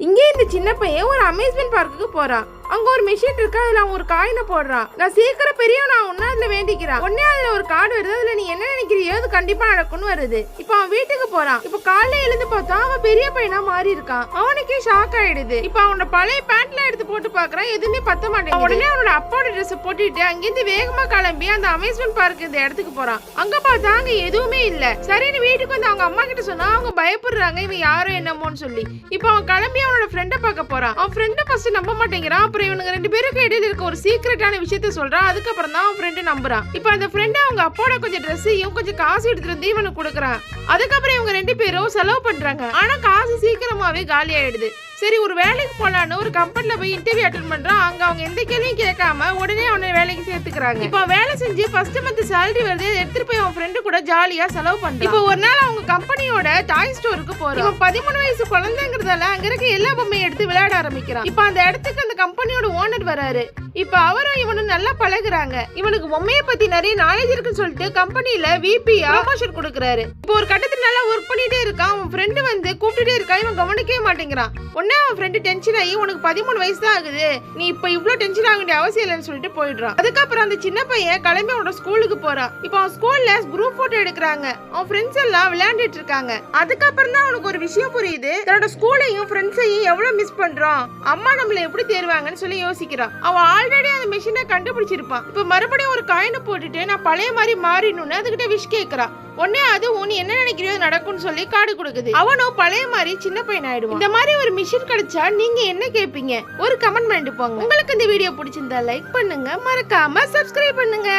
இங்கே இந்த சின்ன பையன் ஒரு அம்யூஸ்மெண்ட் பார்க்குக்கு போறான். அங்க ஒரு மிஷின் இருக்கு, அதுல அவன் ஒரு காயினை போடுறான். நான் சீக்கிரம் பெரியவன் நான் ஒன்னு அதுல வேண்டிக்கிறான். உடனே அதுல ஒரு கார்டு வருது, அதுல நீ என்ன நினைக்கிறியோ அது கண்டிப்பா நடக்கும்னு வருது. இப்ப அவன் வீட்டுக்கு போறான். இப்ப காலையில எழுந்து பார்த்தா அவன் பெரிய பையனா மாறி இருக்கான். அவனுக்கே ஷாக் ஆயிடுது. இப்ப அவனோட பழைய பேண்ட்ல எடுத்து போட்டு பாக்குறான், எதுவுமே பத்த மாட்டேங்குது. உடனே அவனோட அப்பாவோட ட்ரெஸ் போட்டுட்டு அங்கிருந்து வேகமா கிளம்பி அந்த அம்யூஸ்மெண்ட் பார்க் இந்த இடத்துக்கு போறான். அங்க பார்த்தா அங்க எதுவுமே இல்ல. சரின்னு வீட்டுக்கு வந்து அவங்க அம்மா கிட்ட சொன்னா அவங்க பயப்படுறாங்க, இவன் யாரோ என்னமோன்னு சொல்லி. இப்ப அவன் கிளம்பி அவனோட ஃப்ரெண்ட பார்க்க போறான். அவன் ஃப்ரெண்ட் ஃபர்ஸ்ட் நம்ப மாட்டேங்கிறான். அப்புறம் இவனுங்க ரெண்டு பேருக்கு இடையில இருக்க ஒரு சீக்ரெட்டான விஷயத்த சொல்றான். அதுக்கப்புறம் தான் அவன் ஃப்ரெண்ட் நம்புறான். இப்ப அந்த ஃப்ரெண்ட் அவங்க அப்பாவோட கொஞ்சம் ட்ரெஸ்ஸையும் கொஞ்சம் காசு எடுத்துட்டு வந்து இவனுக்கு கொடுக்குறான். அதுக்கப்புறம் இவங்க ரெண்டு பேரும் செலவு பண்றாங்க. ஆனா காசு சீக்கிரமாவே காலி ஆயிடுது. சரி ஒரு வேலைக்கு போலான்னு ஒரு கம்பெனில போய் இன்டர்வியூ அட்டெண்ட் பண்றான். அங்க அவங்க எந்த கேள்வியும் கேட்காம உடனே அவனை வேலைக்கு சேர்த்துக்கிறாங்க. இப்ப வேலை செஞ்சு ஃபர்ஸ்ட் மந்த் சேலரி வருது, எடுத்துட்டு போய் அவன் ஃப்ரெண்டு கூட ஜாலியா செலவு பண்றான். இப்ப ஒரு நாள் அவங்க கம்பெனியோட டாய் ஸ்டோருக்கு போறான். இவன் 13 வயசு குழந்தைங்கிறதால அங்க இருக்க எல்லா பொம்மையும் எடுத்து விளையாட ஆரம்பிக்கிறான். இப்ப அந்த இடத்துக்கு அந்த கம்பெனியோட ஓனர் வராரு. இப்ப அவரும் இவனும் நல்லா பழகுறாங்க. இவனுக்கு பொம்மையை பத்தி நிறைய நாலேஜ் இருக்குன்னு சொல்லிட்டு கம்பெனில விபியா ப்ரமோஷன் கொடுக்கறாரு. இப்ப ஒரு கட்டத்துல நல்லா ஒர்க் பண்ணிட்டே இருக்கான். அவன் ஃப்ரெண்டு வந்து கூப்பிட்டுட்டே இருக்கான், இவன் கவனிக்கவே மாட்டேங்கிறான். உடனே அவன் ஃப்ரெண்டு டென்ஷன் ஆகி, உனக்கு 13 வயசு தான் ஆகுது, நீ இப்ப இவ்ளோ டென்ஷன் ஆக வேண்டிய அவசியம் இல்லைன்னு சொல்லிட்டு போயிடுறான். அதுக்கப்புறம் அந்த சின்ன பையன் கிளம்பி அவனோட ஸ்கூலுக்கு போறான். இப்ப அவன் ஸ்கூல்ல குரூப் போட்டோ எடுக்கிறாங்க. அவன் ஃப்ரெண்ட்ஸ் எல்லாம் விளையாண்டுட்டு இருக்காங்க. அதுக்கப்புறம் தான் அவனுக்கு ஒரு விஷயம் புரியுது, தன்னோட ஸ்கூலையும் ஃப்ரெண்ட்ஸையும் எவ்வளவு மிஸ் பண்றான், அம்மா நம்மள எப்படி தேர்வாங்கன்னு சொல்லி யோசிக்கிறான். அவன் ஆல்ரெடி அந்த மிஷினை கண்டுபிடிச்சிருப்பான். இப்ப மறுபடியும் ஒரு காயினை போட்டுட்டு நான் பழைய மாதிரி மாறிடணும்னு அதுகிட்ட விஷ் கேட்கறான். உடனே அது நீ என்ன நினைக்கிறியோ நடக்கும்னு சொல்லி கார்டு கொடுக்குது. அவனும் பழைய மாதிரி சின்ன பையன் ஆயிடுவான். இந்த மாதிரி ஒரு மிஷின் கிடைச்சா நீங்க என்ன கேட்பீங்க? ஒரு கமெண்ட் பண்ணிட்டு போங்க. உங்களுக்கு இந்த வீடியோ பிடிச்சிருந்தா லைக் பண்ணுங்க, மறக்காம சப்ஸ்கிரைப் பண்ணுங்க.